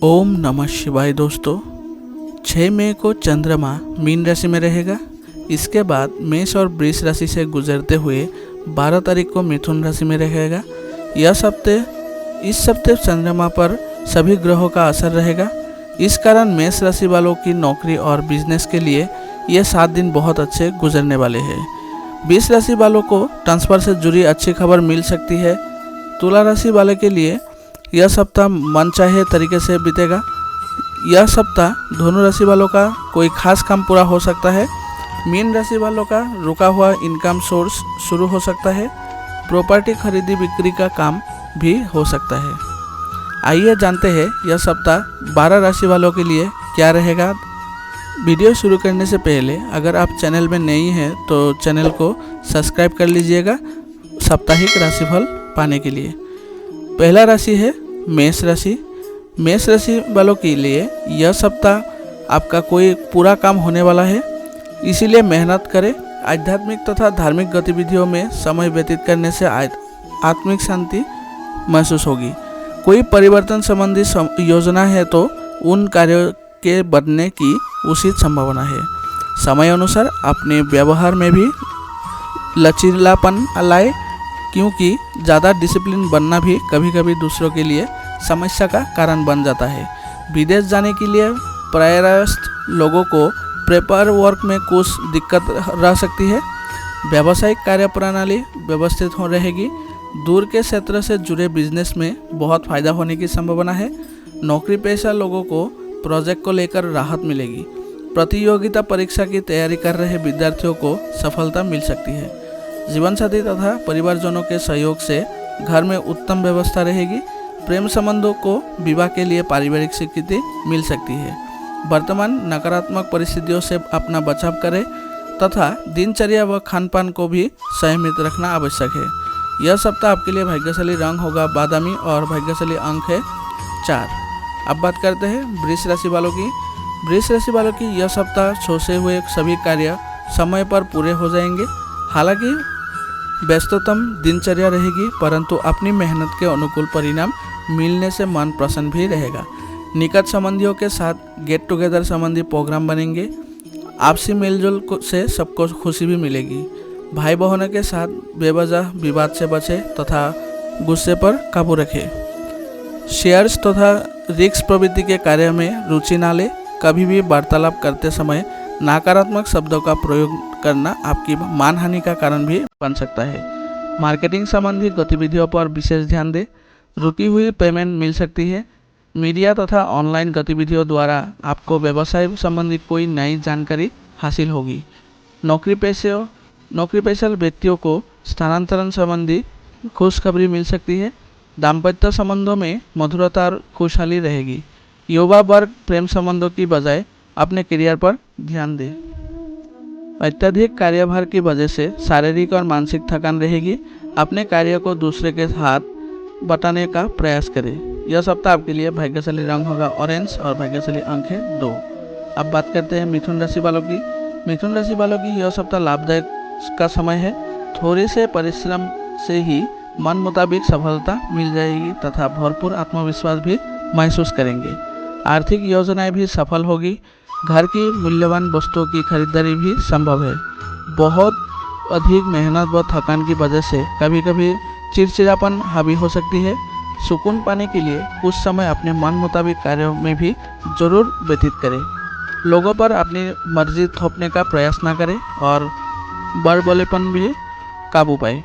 ओम नमः शिवाय। दोस्तों 6 मई को चंद्रमा मीन राशि में रहेगा। इसके बाद मेष और वृष राशि से गुजरते हुए 12 तारीख को मिथुन राशि में रहेगा। इस सप्ताह चंद्रमा पर सभी ग्रहों का असर रहेगा। इस कारण मेष राशि वालों की नौकरी और बिजनेस के लिए ये 7 दिन बहुत अच्छे गुजरने वाले हैं। वृष राशि वालों को ट्रांसफर से जुड़ी अच्छी खबर मिल सकती है। तुला राशि वाले के लिए यह सप्ताह मनचाहे तरीके से बीतेगा। यह सप्ताह धनु राशि वालों का कोई खास काम पूरा हो सकता है। मीन राशि वालों का रुका हुआ इनकम सोर्स शुरू हो सकता है। प्रॉपर्टी खरीदी बिक्री का काम भी हो सकता है। आइए जानते हैं यह सप्ताह 12 राशि वालों के लिए क्या रहेगा। वीडियो शुरू करने से पहले अगर आप चैनल में नए हैं तो चैनल को सब्सक्राइब कर लीजिएगा साप्ताहिक राशिफल पाने के लिए। पहला राशि है मेष राशि। मेष राशि वालों के लिए यह सप्ताह आपका कोई पूरा काम होने वाला है, इसीलिए मेहनत करें। आध्यात्मिक तथा धार्मिक गतिविधियों में समय व्यतीत करने से आत्मिक शांति महसूस होगी। कोई परिवर्तन संबंधी योजना है तो उन कार्यों के बनने की उचित संभावना है। समय अनुसार अपने व्यवहार में भी लचीलापन लाए, क्योंकि ज़्यादा डिसिप्लिन बनना भी कभी कभी दूसरों के लिए समस्या का कारण बन जाता है। विदेश जाने के लिए प्रयासरत लोगों को पेपर वर्क में कुछ दिक्कत रह सकती है। व्यावसायिक कार्य प्रणाली व्यवस्थित हो रहेगी। दूर के क्षेत्र से जुड़े बिजनेस में बहुत फ़ायदा होने की संभावना है। नौकरी पेशा लोगों को प्रोजेक्ट को लेकर राहत मिलेगी। प्रतियोगिता परीक्षा की तैयारी कर रहे विद्यार्थियों को सफलता मिल सकती है। जीवन साथी तथा परिवारजनों के सहयोग से घर में उत्तम व्यवस्था रहेगी। प्रेम संबंधों को विवाह के लिए पारिवारिक स्वीकृति मिल सकती है। वर्तमान नकारात्मक परिस्थितियों से अपना बचाव करें तथा दिनचर्या व खानपान को भी संयमित रखना आवश्यक है। यह सप्ताह आपके लिए भाग्यशाली रंग होगा बादामी और भाग्यशाली अंक है 4। अब बात करते हैं वृष राशि वालों की। वृष राशि वालों की यह सप्ताह सोचे हुए सभी कार्य समय पर पूरे हो जाएंगे। हालांकि व्यस्ततम दिनचर्या रहेगी, परंतु अपनी मेहनत के अनुकूल परिणाम मिलने से मन प्रसन्न भी रहेगा। निकट संबंधियों के साथ गेट टुगेदर संबंधी प्रोग्राम बनेंगे। आपसी मेलजोल से सबको खुशी भी मिलेगी। भाई बहनों के साथ बेवजह विवाद से बचें तथा गुस्से पर काबू रखें। शेयर्स तथा रिस्क प्रवृत्ति के कार्य में रुचि ना लें। कभी भी वार्तालाप करते समय नकारात्मक शब्दों का प्रयोग करना आपकी मानहानि का कारण भी बन सकता है। मार्केटिंग संबंधी गतिविधियों पर विशेष ध्यान दें। रुकी हुई पेमेंट मिल सकती है। मीडिया तथा ऑनलाइन गतिविधियों द्वारा आपको व्यवसाय संबंधी कोई नई जानकारी हासिल होगी। नौकरी पेशा व्यक्तियों को स्थानांतरण संबंधी खुशखबरी मिल सकती है। दाम्पत्य संबंधों में मधुरता और खुशहाली रहेगी। युवा वर्ग प्रेम संबंधों की बजाय अपने करियर पर ध्यान दें। अत्यधिक कार्यभार की वजह से शारीरिक और मानसिक थकान रहेगी। अपने कार्य को दूसरे के साथ बटाने का प्रयास करें। यह सप्ताह आपके लिए भाग्यशाली रंग होगा ऑरेंज और भाग्यशाली अंक है 2। अब बात करते हैं मिथुन राशि वालों की। मिथुन राशि वालों की यह सप्ताह लाभदायक का समय है। थोड़े से परिश्रम से ही मन मुताबिक सफलता मिल जाएगी तथा भरपूर आत्मविश्वास भी महसूस करेंगे। आर्थिक योजनाएं भी सफल होगी। घर की मूल्यवान वस्तुओं की खरीदारी भी संभव है। बहुत अधिक मेहनत व थकान की वजह से कभी कभी चिड़चिड़ापन हावी हो सकती है। सुकून पाने के लिए कुछ समय अपने मन मुताबिक कार्यों में भी जरूर व्यतीत करें। लोगों पर अपनी मर्जी थोपने का प्रयास न करें और बड़बोलेपन भी काबू पाए।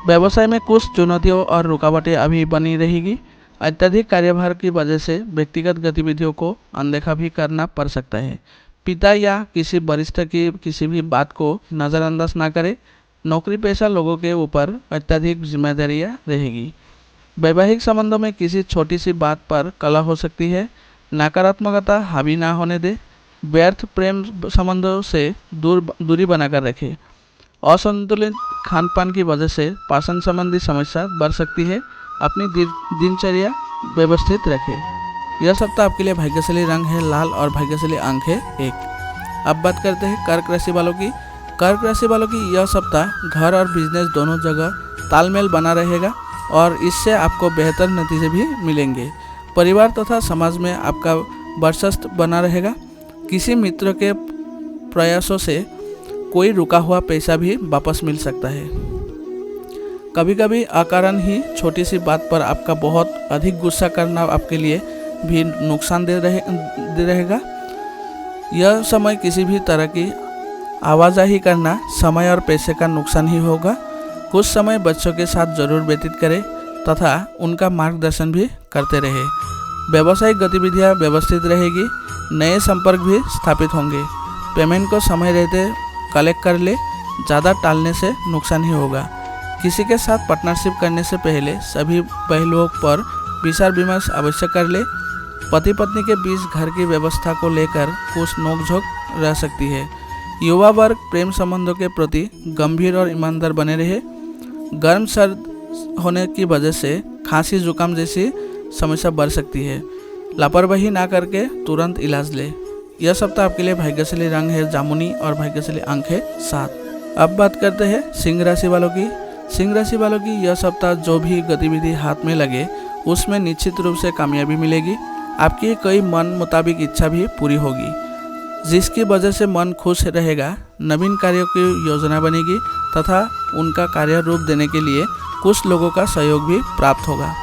व्यवसाय में कुछ चुनौतियों और रुकावटें अभी बनी रहेगी। अत्यधिक कार्यभार की वजह से व्यक्तिगत गतिविधियों को अनदेखा भी करना पड़ सकता है। पिता या किसी वरिष्ठ की किसी भी बात को नज़रअंदाज ना करें। नौकरी पेशा लोगों के ऊपर अत्यधिक जिम्मेदारियां रहेगी। वैवाहिक संबंधों में किसी छोटी सी बात पर कलह हो सकती है। नकारात्मकता हावी ना होने दें। व्यर्थ प्रेम संबंधों से दूरी बनाकर रखें। असंतुलित खानपान की वजह से पाचन संबंधी समस्या बढ़ सकती है। अपनी दिनचर्या व्यवस्थित रखें। यह सप्ताह आपके लिए भाग्यशाली रंग है लाल और भाग्यशाली अंक है 1। अब बात करते हैं कर्क राशि वालों की। कर्क राशि वालों की यह सप्ताह घर और बिजनेस दोनों जगह तालमेल बना रहेगा और इससे आपको बेहतर नतीजे भी मिलेंगे। परिवार तथा समाज में आपका वर्चस्व बना रहेगा। किसी मित्र के प्रयासों से कोई रुका हुआ पैसा भी वापस मिल सकता है। कभी कभी अकारण ही छोटी सी बात पर आपका बहुत अधिक गुस्सा करना आपके लिए भी नुकसानदेह रहेगा। यह समय किसी भी तरह की आवाजाही करना समय और पैसे का नुकसान ही होगा। कुछ समय बच्चों के साथ जरूर व्यतीत करें तथा उनका मार्गदर्शन भी करते रहे। व्यावसायिक गतिविधियां व्यवस्थित रहेगी, नए संपर्क भी स्थापित होंगे। पेमेंट को समय रहते कलेक्ट कर ले, ज़्यादा टालने से नुकसान ही होगा। किसी के साथ पार्टनरशिप करने से पहले सभी पहलुओं पर विचार विमर्श अवश्य कर ले। पति पत्नी के बीच घर की व्यवस्था को लेकर कुछ नोकझोंक रह सकती है। युवा वर्ग प्रेम संबंधों के प्रति गंभीर और ईमानदार बने रहे। गर्म सर्द होने की वजह से खांसी जुकाम जैसी समस्या बढ़ सकती है। लापरवाही ना करके तुरंत इलाज ले। यह सप्ताह आपके लिए भाग्यशाली रंग है जामुनी और भाग्यशाली अंक है 7। अब बात करते हैं सिंह राशि वालों की। सिंह राशि वालों की यह सप्ताह जो भी गतिविधि हाथ में लगे उसमें निश्चित रूप से कामयाबी मिलेगी। आपकी कई मन मुताबिक इच्छा भी पूरी होगी, जिसकी वजह से मन खुश रहेगा। नवीन कार्यों की योजना बनेगी तथा उनका कार्य रूप देने के लिए कुछ लोगों का सहयोग भी प्राप्त होगा।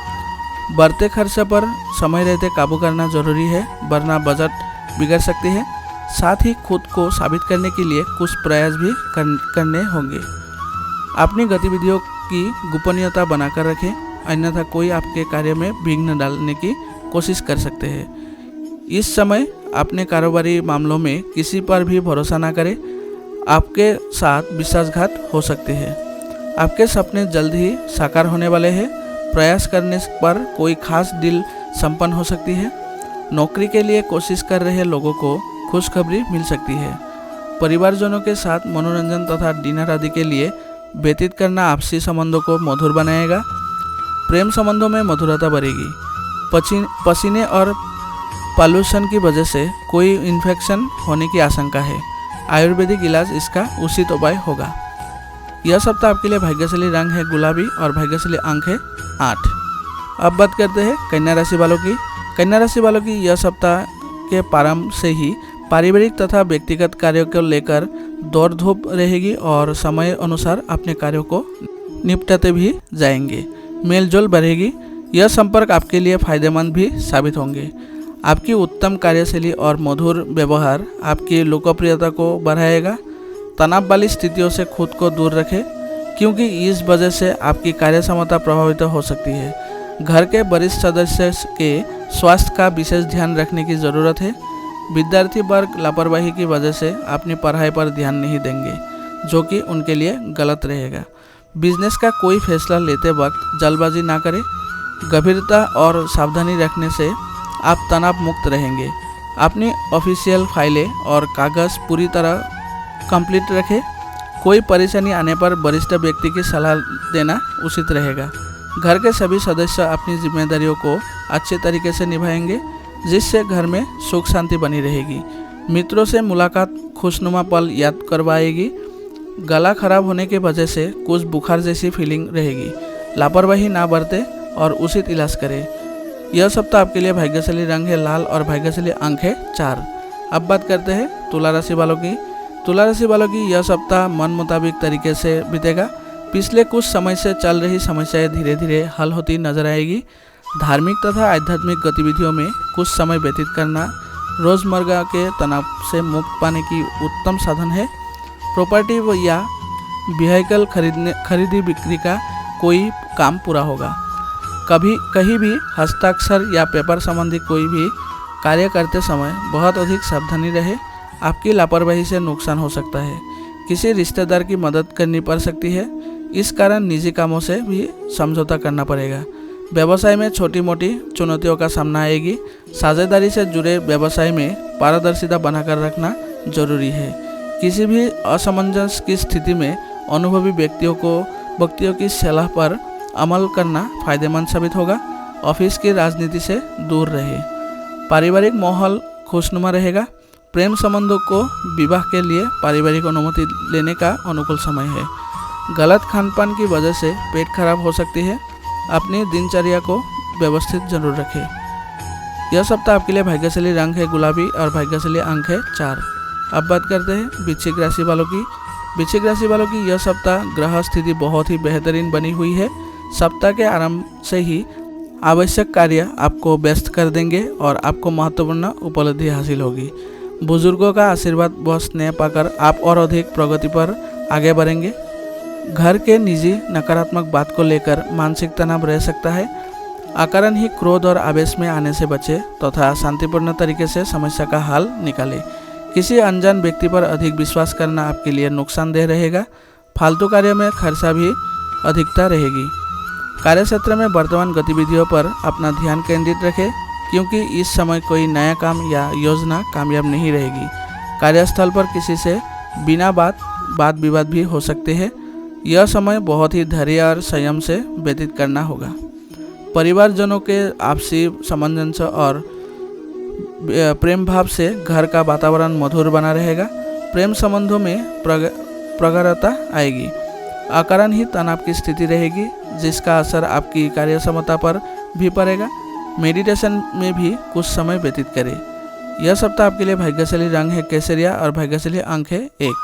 बढ़ते खर्चे पर समय रहते काबू करना जरूरी है, वरना बजट बिगड़ सकती है। साथ ही खुद को साबित करने के लिए कुछ प्रयास भी करने होंगे। अपनी गतिविधियों की गोपनीयता बनाकर रखें, अन्यथा कोई आपके कार्य में विघ्न डालने की कोशिश कर सकते हैं। इस समय अपने कारोबारी मामलों में किसी पर भी भरोसा ना करें, आपके साथ विश्वासघात हो सकते हैं। आपके सपने जल्द ही साकार होने वाले हैं। प्रयास करने पर कोई खास डील संपन्न हो सकती है। नौकरी के लिए कोशिश कर रहे लोगों को खुशखबरी मिल सकती है। परिवारजनों के साथ मनोरंजन तथा डिनर आदि के लिए व्यतीत करना आपसी संबंधों को मधुर बनाएगा। प्रेम संबंधों में मधुरता बढ़ेगी। पसीने और पॉल्यूशन की वजह से कोई इन्फेक्शन होने की आशंका है। आयुर्वेदिक इलाज इसका उचित उपाय होगा। यह सप्ताह आपके लिए भाग्यशाली रंग है गुलाबी और भाग्यशाली अंक है 8। अब बात करते हैं कन्या राशि वालों की। कन्या राशि वालों की यह सप्ताह के प्रारंभ से ही पारिवारिक तथा व्यक्तिगत कार्यों को लेकर दौड़ धूप रहेगी और समय अनुसार अपने कार्यों को निपटाते भी जाएंगे। मेलजोल बढ़ेगी। यह संपर्क आपके लिए फायदेमंद भी साबित होंगे। आपकी उत्तम कार्यशैली और मधुर व्यवहार आपकी लोकप्रियता को बढ़ाएगा। तनाव वाली स्थितियों से खुद को दूर रखें, क्योंकि इस वजह से आपकी कार्यक्षमता प्रभावित हो सकती है। घर के वरिष्ठ सदस्य के स्वास्थ्य का विशेष ध्यान रखने की ज़रूरत है। विद्यार्थी वर्ग लापरवाही की वजह से अपनी पढ़ाई पर ध्यान नहीं देंगे, जो कि उनके लिए गलत रहेगा। बिजनेस का कोई फैसला लेते वक्त जल्दबाजी ना करें। गंभीरता और सावधानी रखने से आप तनाव मुक्त रहेंगे। अपनी ऑफिशियल फाइलें और कागज़ पूरी तरह कंप्लीट रखें। कोई परेशानी आने पर वरिष्ठ व्यक्ति की सलाह देना उचित रहेगा। घर के सभी सदस्य अपनी जिम्मेदारियों को अच्छे तरीके से निभाएंगे, जिससे घर में सुख शांति बनी रहेगी। मित्रों से मुलाकात खुशनुमा पल याद करवाएगी। गला खराब होने की वजह से कुछ बुखार जैसी फीलिंग रहेगी। लापरवाही ना बरतें और उचित इलाज करें। यह सप्ताह आपके लिए भाग्यशाली रंग है लाल और भाग्यशाली अंक है 4। अब बात करते हैं तुला राशि वालों की। तुला राशि वालों की यह सप्ताह मन मुताबिक तरीके से बीतेगा। पिछले कुछ समय से चल रही समस्याएं धीरे धीरे हल होती नजर आएगी। धार्मिक तथा आध्यात्मिक गतिविधियों में कुछ समय व्यतीत करना रोज़मर्रा के तनाव से मुक्त पाने की उत्तम साधन है। प्रॉपर्टी या व्हीकल खरीदी बिक्री का कोई काम पूरा होगा। कहीं भी हस्ताक्षर या पेपर संबंधी कोई भी कार्य करते समय बहुत अधिक सावधानी रहे। आपकी लापरवाही से नुकसान हो सकता है। किसी रिश्तेदार की मदद करनी पड़ सकती है। इस कारण निजी कामों से भी समझौता करना पड़ेगा। व्यवसाय में छोटी मोटी चुनौतियों का सामना आएगी। साझेदारी से जुड़े व्यवसाय में पारदर्शिता बनाकर रखना जरूरी है। किसी भी असमंजस की स्थिति में अनुभवी व्यक्तियों की सलाह पर अमल करना फायदेमंद साबित होगा। ऑफिस की राजनीति से दूर रहे। पारिवारिक माहौल खुशनुमा रहेगा। प्रेम संबंधों को विवाह के लिए पारिवारिक अनुमति लेने का अनुकूल समय है। गलत खानपान की वजह से पेट खराब हो सकती है। अपनी दिनचर्या को व्यवस्थित जरूर रखें। यह सप्ताह आपके लिए भाग्यशाली रंग है गुलाबी और भाग्यशाली अंक है 4। अब बात करते हैं वृश्चिक राशि वालों की। वृश्चिक राशि वालों की यह सप्ताह ग्रह स्थिति बहुत ही बेहतरीन बनी हुई है। सप्ताह के आरंभ से ही आवश्यक कार्य आपको व्यस्त कर देंगे और आपको महत्वपूर्ण उपलब्धि हासिल होगी। बुजुर्गों का आशीर्वाद व स्नेह पाकर आप और अधिक प्रगति पर आगे बढ़ेंगे। घर के निजी नकारात्मक बात को लेकर मानसिक तनाव रह सकता है। अकारण ही क्रोध और आवेश में आने से बचे तथा शांतिपूर्ण तरीके से समस्या का हल निकालें। किसी अनजान व्यक्ति पर अधिक विश्वास करना आपके लिए नुकसानदेह रहेगा। फालतू कार्य में खर्चा भी अधिकता रहेगी। कार्यक्षेत्र में वर्तमान गतिविधियों पर अपना ध्यान केंद्रित रखें, क्योंकि इस समय कोई नया काम या योजना कामयाब नहीं रहेगी। कार्यस्थल पर किसी से बिना वाद विवाद भी हो सकते हैं। यह समय बहुत ही धैर्य और संयम से व्यतीत करना होगा। परिवारजनों के आपसी सामंजस्य और प्रेम भाव से घर का वातावरण मधुर बना रहेगा। प्रेम संबंधों में प्रगाढ़ता आएगी। अकारण ही तनाव की स्थिति रहेगी, जिसका असर आपकी कार्यक्षमता पर भी पड़ेगा। मेडिटेशन में भी कुछ समय व्यतीत करें। यह सप्ताह आपके लिए भाग्यशाली रंग है केसरिया और भाग्यशाली अंक है 1।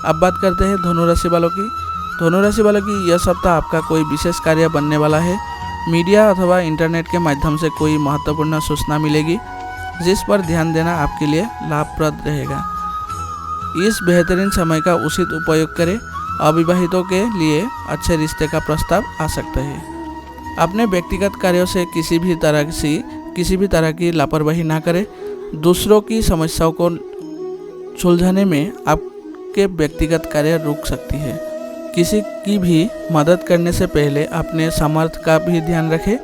अब बात करते हैं धनु राशि वालों की। धनु राशि वालों की यह सप्ताह आपका कोई विशेष कार्य बनने वाला है। मीडिया अथवा इंटरनेट के माध्यम से कोई महत्वपूर्ण सूचना मिलेगी, जिस पर ध्यान देना आपके लिए लाभप्रद रहेगा। इस बेहतरीन समय का उचित उपयोग करें। अविवाहितों के लिए अच्छे रिश्ते का प्रस्ताव आ सकता है। अपने व्यक्तिगत कार्यों से किसी भी तरह की लापरवाही ना करें। दूसरों की समस्याओं को सुलझाने में आपके व्यक्तिगत कार्य रुक सकती है। किसी की भी मदद करने से पहले अपने सामर्थ्य का भी ध्यान रखें।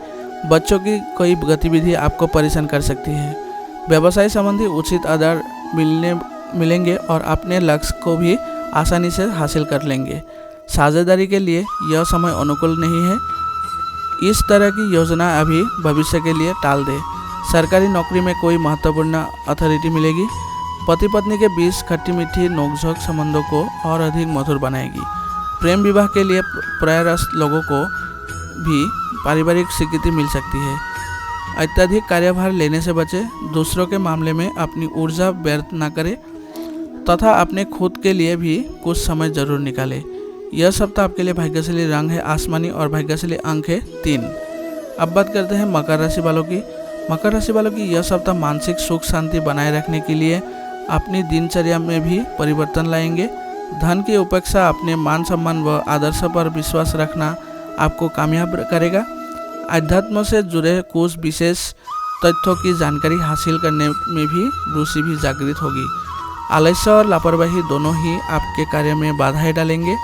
बच्चों की कोई गतिविधि आपको परेशान कर सकती है। व्यवसाय संबंधी उचित आधार मिलेंगे और अपने लक्ष्य को भी आसानी से हासिल कर लेंगे। साझेदारी के लिए यह समय अनुकूल नहीं है। इस तरह की योजना अभी भविष्य के लिए टाल दें। सरकारी नौकरी में कोई महत्वपूर्ण अथॉरिटी मिलेगी। पति पत्नी के बीच खट्टी मीठी नोकझोंक संबंधों को और अधिक मधुर बनाएगी। प्रेम विवाह के लिए प्रयासरत लोगों को भी पारिवारिक स्वीकृति मिल सकती है। अत्यधिक कार्यभार लेने से बचें। दूसरों के मामले में अपनी ऊर्जा व्यर्थ न करें तथा अपने खुद के लिए भी कुछ समय जरूर निकालें। यह सप्ताह आपके लिए भाग्यशाली रंग है आसमानी और भाग्यशाली अंक है 3। अब बात करते हैं मकर राशि वालों की। मकर राशि वालों की यह सप्ताह मानसिक सुख शांति बनाए रखने के लिए अपनी दिनचर्या में भी परिवर्तन लाएंगे। धन की उपेक्षा, अपने मान सम्मान व आदर्श पर विश्वास रखना आपको कामयाब करेगा। अध्यात्म से जुड़े कुछ विशेष तथ्यों की जानकारी हासिल करने में भी रुचि भी जागृत होगी। आलस्य और लापरवाही दोनों ही आपके कार्य में बाधाएं डालेंगे।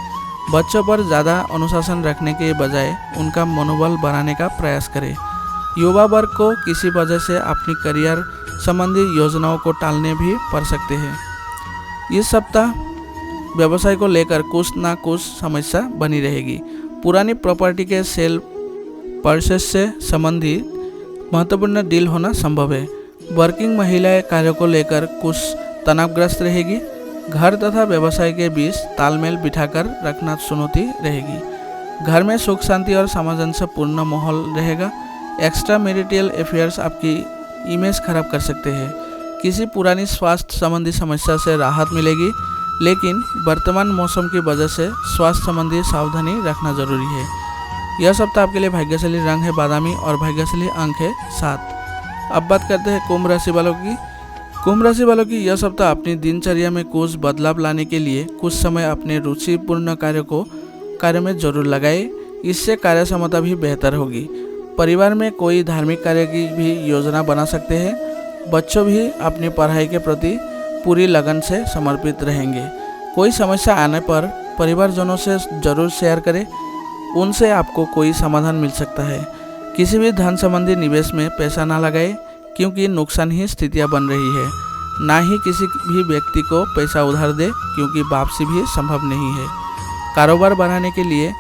बच्चों पर ज़्यादा अनुशासन रखने के बजाय उनका मनोबल बढ़ाने का प्रयास करें। युवा वर्ग को किसी वजह से अपनी करियर संबंधी योजनाओं को टालने भी पड़ सकते हैं। इस सप्ताह व्यवसाय को लेकर कुछ ना कुछ समस्या बनी रहेगी। पुरानी प्रॉपर्टी के सेल परचेस से संबंधित महत्वपूर्ण डील होना संभव है। वर्किंग महिलाएं कार्यों को लेकर कुछ तनावग्रस्त रहेगी। घर तथा व्यवसाय के बीच तालमेल बिठाकर रखना चुनौती रहेगी। घर में सुख शांति और सामंजस्यपूर्ण माहौल रहेगा। एक्स्ट्रा मैरिटल अफेयर्स आपकी इमेज खराब कर सकते हैं। किसी पुरानी स्वास्थ्य संबंधी समस्या से राहत मिलेगी, लेकिन वर्तमान मौसम की वजह से स्वास्थ्य संबंधी सावधानी रखना जरूरी है। यह सप्ताह आपके लिए भाग्यशाली रंग है बादामी और भाग्यशाली अंक है 7। अब बात करते हैं कुंभ राशि वालों की। कुंभ राशि वालों की यह सप्ताह अपनी दिनचर्या में कुछ बदलाव लाने के लिए कुछ समय अपने रुचिपूर्ण कार्य में जरूर लगाए। इससे कार्य क्षमता भी बेहतर होगी। परिवार में कोई धार्मिक कार्य की भी योजना बना सकते हैं। बच्चों भी अपनी पढ़ाई के प्रति पूरी लगन से समर्पित रहेंगे। कोई समस्या आने पर परिवारजनों से जरूर शेयर करें, उनसे आपको कोई समाधान मिल सकता है। किसी भी धन संबंधी निवेश में पैसा ना लगाए, क्योंकि नुकसान ही स्थितियां बन रही है। ना ही किसी भी व्यक्ति को पैसा उधार दे, क्योंकि वापसी भी संभव नहीं है। कारोबार बढ़ाने के लिए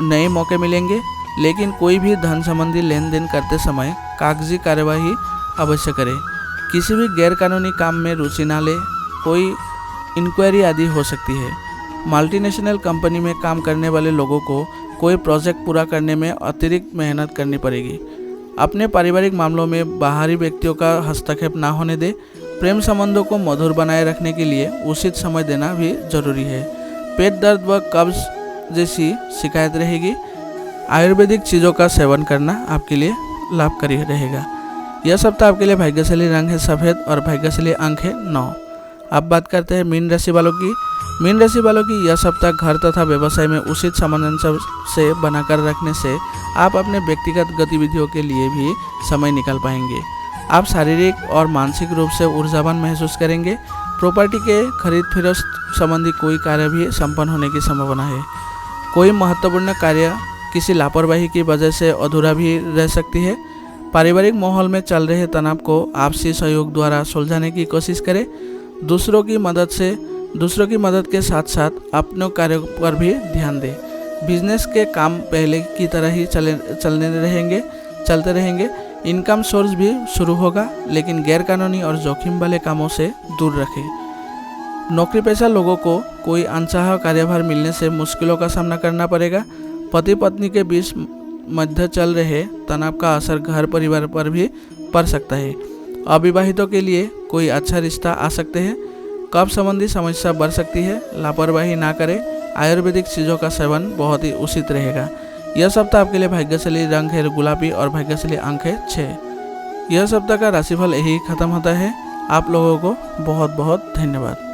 नए मौके मिलेंगे, लेकिन कोई भी धन संबंधी लेन देन करते समय कागजी कार्यवाही अवश्य करें। किसी भी गैरकानूनी काम में रुचि ना ले, कोई इंक्वायरी आदि हो सकती है। मल्टीनेशनल कंपनी में काम करने वाले लोगों को कोई प्रोजेक्ट पूरा करने में अतिरिक्त मेहनत करनी पड़ेगी। अपने पारिवारिक मामलों में बाहरी व्यक्तियों का हस्तक्षेप ना होने दें। प्रेम संबंधों को मधुर बनाए रखने के लिए उचित समय देना भी जरूरी है। पेट दर्द व कब्ज जैसी शिकायत रहेगी, आयुर्वेदिक चीज़ों का सेवन करना आपके लिए लाभकारी रहेगा। यह सप्ताह आपके लिए भाग्यशाली रंग है सफ़ेद और भाग्यशाली अंक है 9। अब बात करते हैं मीन राशि वालों की। मीन राशि वालों की यह सप्ताह घर तथा व्यवसाय में उचित सामंजस्य से बनाकर रखने से आप अपने व्यक्तिगत गतिविधियों के लिए भी समय निकाल पाएंगे। आप शारीरिक और मानसिक रूप से ऊर्जावान महसूस करेंगे। प्रॉपर्टी के खरीद फरोख्त संबंधी कोई कार्य भी संपन्न होने की संभावना है। कोई महत्वपूर्ण कार्य किसी लापरवाही की वजह से अधूरा भी रह सकती है। पारिवारिक माहौल में चल रहे तनाव को आपसी सहयोग द्वारा सुलझाने की कोशिश करें। दूसरों की मदद के साथ साथ अपने कार्यों पर भी ध्यान दें। बिजनेस के काम पहले की तरह ही चलते रहेंगे। इनकम सोर्स भी शुरू होगा, लेकिन गैरकानूनी और जोखिम वाले कामों से दूर रखें। नौकरी पेशा लोगों को कोई अनचाहा कार्यभार मिलने से मुश्किलों का सामना करना पड़ेगा। पति पत्नी के बीच मध्य चल रहे तनाव का असर घर परिवार पर भी पड़ सकता है। अविवाहितों के लिए कोई अच्छा रिश्ता आ सकते हैं। कब्ज संबंधी समस्या बढ़ सकती है, लापरवाही ना करें। आयुर्वेदिक चीज़ों का सेवन बहुत ही उचित रहेगा। यह सप्ताह आपके लिए भाग्यशाली रंग है गुलाबी और भाग्यशाली अंक है 6। यह सप्ताह का राशिफल यही खत्म होता है। आप लोगों को बहुत बहुत धन्यवाद।